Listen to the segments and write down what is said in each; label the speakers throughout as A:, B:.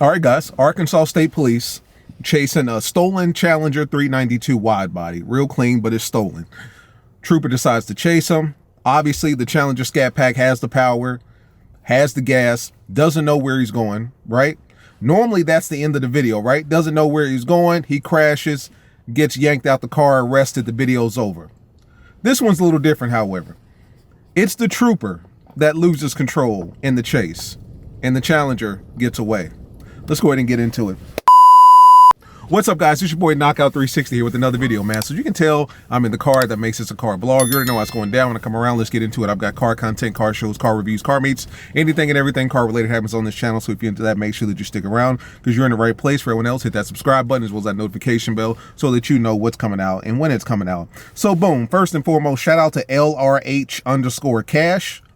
A: All right, guys. Arkansas State Police chasing a stolen Challenger 392 wide body. Real clean, but it's stolen. Trooper decides to chase him. Obviously, the Challenger Scatpack has the power, has the gas, doesn't know where he's going, right? Normally, that's the end of the video, right? Doesn't know where he's going. He crashes, gets yanked out the car, arrested. The video's over. This one's a little different, however. It's the trooper that loses control in the chase, and the Challenger gets away. Let's go ahead and get into it. What's up, guys? It's your boy Knockout 360 here with another video, man. So you can tell I'm in the car. That makes this a car blog. You already know what's going down. When I come around, let's get into it. I've got car content, car shows, car reviews, car meets, anything and everything car related happens on this channel. So if you're into that, make sure that you stick around because you're in the right place. For everyone else, hit that subscribe button as well as that notification bell so that you know what's coming out and when it's coming out. So boom, first and foremost, shout out to LRH_cash.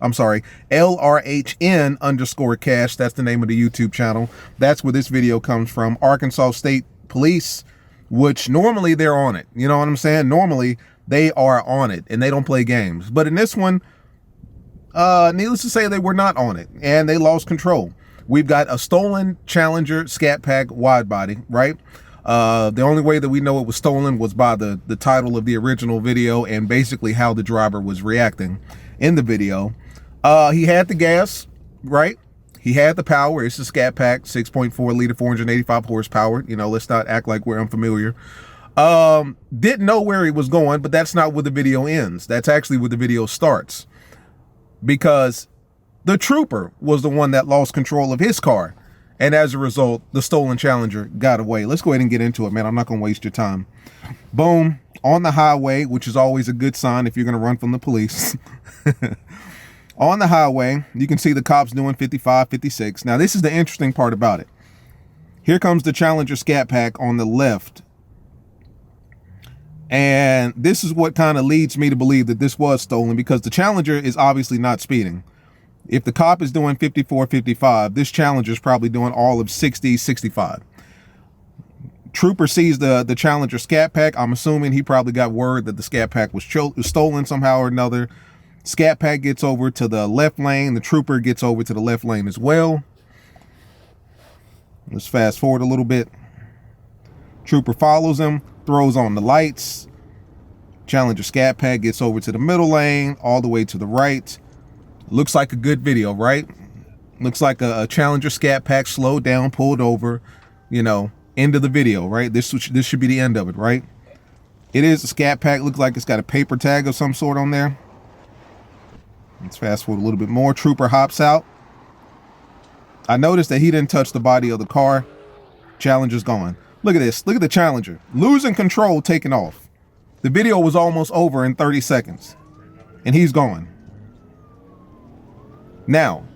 A: I'm sorry, LRHN_cash. That's the name of the YouTube channel. That's where this video comes from. Arkansas State Police, which normally they're on it. You know what I'm saying? Normally they are on it and they don't play games. But in this one, needless to say, they were not on it and they lost control. We've got a stolen Challenger Scatpack wide body, right? The only way that we know it was stolen was by the title of the original video and basically how the driver was reacting in the video. He had the gas, right? He had the power. It's a Scatpack, 6.4 liter, 485 horsepower. You know, let's not act like we're unfamiliar. Didn't know where he was going, but that's not where the video ends. That's actually where the video starts. Because the trooper was the one that lost control of his car. And as a result, the stolen Challenger got away. Let's go ahead and get into it, man. I'm not going to waste your time. Boom. On the highway, which is always a good sign if you're going to run from the police. On the highway, you can see the cops doing 55, 56. Now, this is the interesting part about it. Here comes the Challenger Scatpack on the left. And this is what kind of leads me to believe that this was stolen because the Challenger is obviously not speeding. If the cop is doing 54, 55, this Challenger is probably doing all of 60, 65. Trooper sees the Challenger Scatpack. I'm assuming he probably got word that the Scatpack was stolen somehow or another. Scatpack gets over to the left lane. The trooper gets over to the left lane as well. Let's fast forward a little bit. Trooper follows him, throws on the lights. Challenger Scatpack gets over to the middle lane, all the way to the right. Looks like a good video, right? Looks like a Challenger Scatpack slowed down, pulled over, you know, end of the video, right? This should be the end of it, right? It is a Scatpack. Looks like it's got a paper tag of some sort on there. Let's fast forward a little bit more. Trooper hops out. I noticed that he didn't touch the body of the car. Challenger's gone. Look at this. Look at the Challenger. Losing control, taking off. The video was almost over in 30 seconds. And he's gone. Now,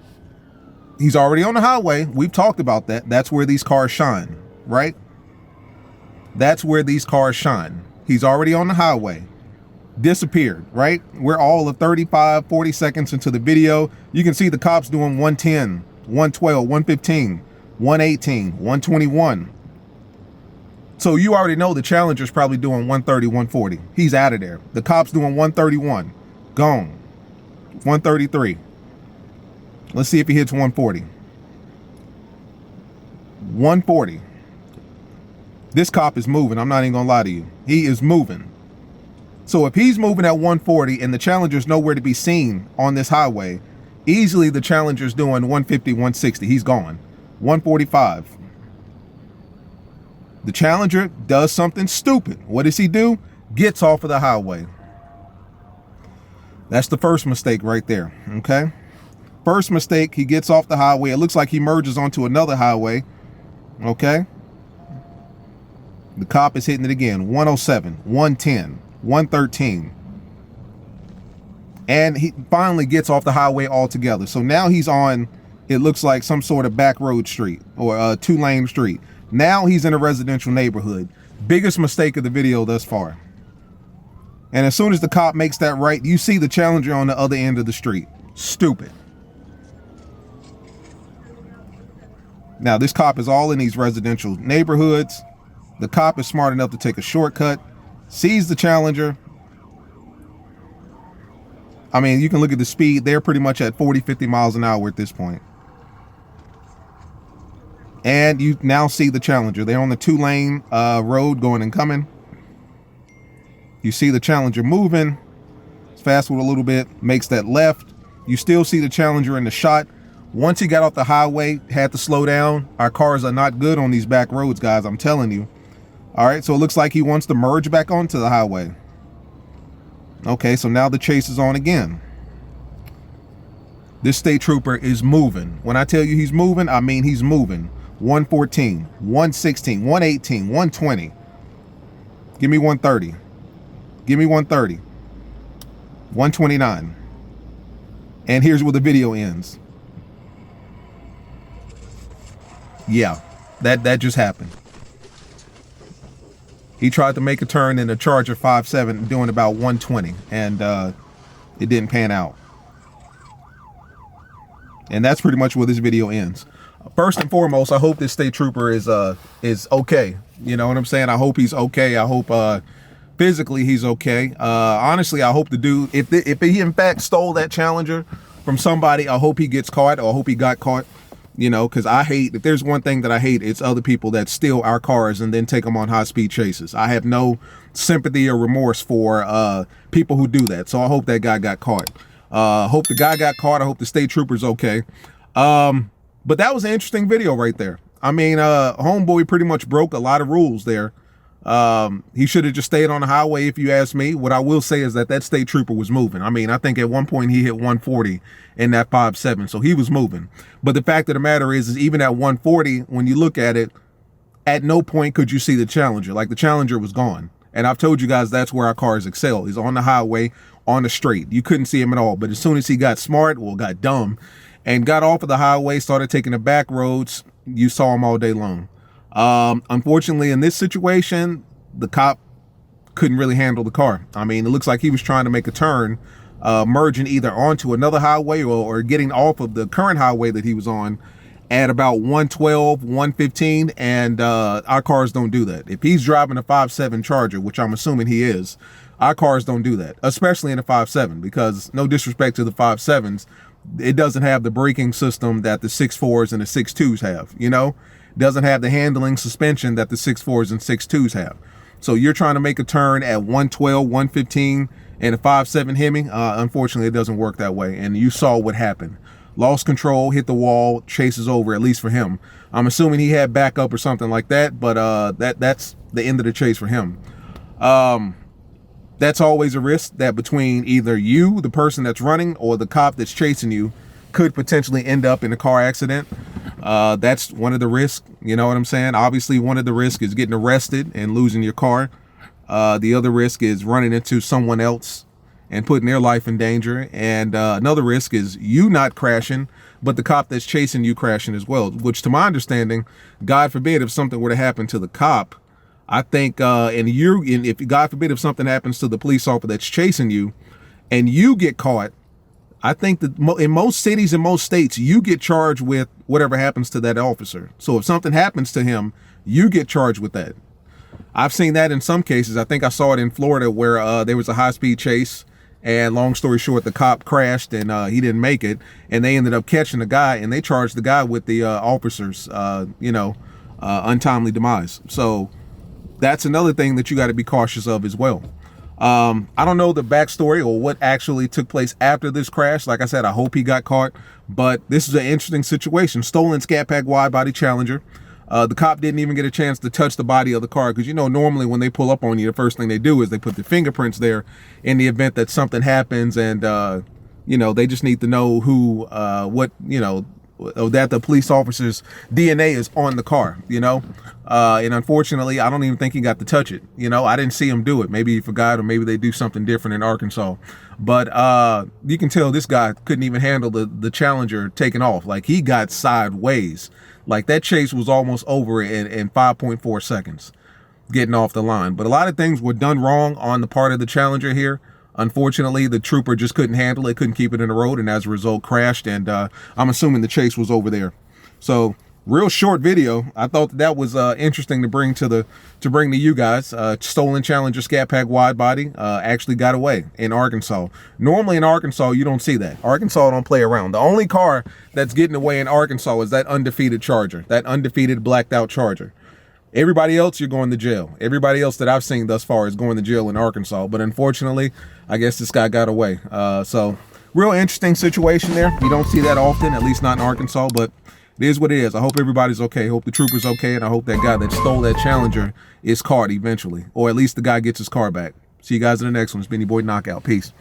A: he's already on the highway. We've talked about that. That's where these cars shine, right? That's where these cars shine. He's already on the highway. Disappeared, right? We're all of 35, 40 seconds into the video. You can see the cops doing 110, 112, 115, 118, 121. So you already know the Challenger's probably doing 130, 140. He's out of there. The cops doing 131. Gone. 133. Let's see if he hits 140. 140. This cop is moving. I'm not even gonna lie to you. He is moving. So if he's moving at 140 and the Challenger's nowhere to be seen on this highway, easily the Challenger's doing 150, 160. He's gone. 145. The Challenger does something stupid. What does he do? Gets off of the highway. That's the first mistake right there, okay? First mistake, he gets off the highway. It looks like he merges onto another highway, okay? The cop is hitting it again. 107, 110. 113, and he finally gets off the highway altogether. So now he's on, it looks like some sort of back road street or a two-lane street. Now he's in a residential neighborhood. Biggest mistake of the video thus far. And as soon as the cop makes that right, you see the Challenger on the other end of the street. Stupid. Now this cop is all in these residential neighborhoods. The cop is smart enough to take a shortcut. Sees the Challenger. I mean, you can look at the speed. They're pretty much at 40, 50 miles an hour at this point. And you now see the Challenger. They're on the 2-lane road going and coming. You see the Challenger moving. Fast forward a little bit, makes that left. You still see the Challenger in the shot. Once he got off the highway, had to slow down. Our cars are not good on these back roads, guys, I'm telling you. All right, so it looks like he wants to merge back onto the highway. Okay, so now the chase is on again. This state trooper is moving. When I tell you he's moving, I mean he's moving. 114, 116, 118, 120. Give me 130. Give me 130. 129. And here's where the video ends. Yeah, that just happened. He tried to make a turn in a Charger 5.7 doing about 120, and it didn't pan out. And that's pretty much where this video ends. First and foremost, I hope this state trooper is okay. You know what I'm saying? I hope he's okay. I hope physically he's okay. Honestly, I hope the dude, if he in fact stole that Challenger from somebody, I hope he gets caught, or I hope he got caught. You know, because I hate, if there's one thing that I hate, it's other people that steal our cars and then take them on high-speed chases. I have no sympathy or remorse for people who do that. So I hope that guy got caught. Hope the guy got caught. I hope the state trooper's okay. But that was an interesting video right there. I mean, homeboy pretty much broke a lot of rules there. He should have just stayed on the highway, if you ask me. What I will say is that state trooper was moving. I mean, I think at one point he hit 140 in that 5.7, so he was moving. But the fact of the matter is even at 140, when you look at it, at no point could you see the Challenger. Like, the Challenger was gone. And I've told you guys that's where our cars excel. He's on the highway, on the straight. You couldn't see him at all. But as soon as he got smart, well, got dumb, and got off of the highway, started taking the back roads, you saw him all day long. Unfortunately, in this situation, the cop couldn't really handle the car. I mean, it looks like he was trying to make a turn, merging either onto another highway or getting off of the current highway that he was on at about 112, 115, and our cars don't do that. If he's driving a 5.7 Charger, which I'm assuming he is, our cars don't do that, especially in a 5.7, because no disrespect to the 5.7s, it doesn't have the braking system that the 6.4s and the 6.2s have, you know? Doesn't have the handling suspension that the 6.4s and 6.2s have. So you're trying to make a turn at 112, 115 and a 5.7 Hemi. Unfortunately, it doesn't work that way. And you saw what happened. Lost control, hit the wall, chase is over, at least for him. I'm assuming he had backup or something like that, but that's the end of the chase for him. That's always a risk that between either you, the person that's running, or the cop that's chasing you could potentially end up in a car accident. That's one of the risks, you know what I'm saying? Obviously, one of the risks is getting arrested and losing your car. The other risk is running into someone else and putting their life in danger. And another risk is you not crashing, but the cop that's chasing you crashing as well, which to my understanding, God forbid if something were to happen to the cop, I think, if God forbid if something happens to the police officer that's chasing you and you get caught, I think that in most cities and most states, you get charged with whatever happens to that officer. So if something happens to him, you get charged with that. I've seen that in some cases. I think I saw it in Florida where there was a high-speed chase, and long story short, the cop crashed and he didn't make it, and they ended up catching the guy, and they charged the guy with the officer's, untimely demise. So that's another thing that you got to be cautious of as well. I don't know the backstory or what actually took place after this crash. Like I said, I hope he got caught, but this is an interesting situation. Stolen Scatpack wide body Challenger. The cop didn't even get a chance to touch the body of the car because, you know, normally when they pull up on you, the first thing they do is they put their fingerprints there in the event that something happens, and they just need to know who, that the police officer's DNA is on the car, and unfortunately, I don't even think he got to touch it. I didn't see him do it. Maybe he forgot, or maybe they do something different in Arkansas. But you can tell this guy couldn't even handle the Challenger taking off. Like, he got sideways. Like, that chase was almost over in 5.4 seconds getting off the line. But a lot of things were done wrong on the part of the Challenger here. Unfortunately, the trooper just couldn't handle it, couldn't keep it in the road, and as a result crashed, and I'm assuming the chase was over there. So real short video. I thought that was interesting to bring to you guys. Stolen Challenger Scatpack wide body actually got away in Arkansas. Normally in Arkansas you don't see that. Arkansas don't play around. The only car that's getting away in Arkansas is that undefeated Charger, that undefeated blacked out Charger. Everybody else, you're going to jail. Everybody else that I've seen thus far is going to jail in Arkansas. But unfortunately, I guess this guy got away. So real interesting situation there. You don't see that often, at least not in Arkansas, but it is what it is. I hope everybody's okay. I hope the trooper's okay, and I hope that guy that stole that Challenger is caught eventually, or at least the guy gets his car back. See you guys in the next one. It's been your boy Knockout. Peace.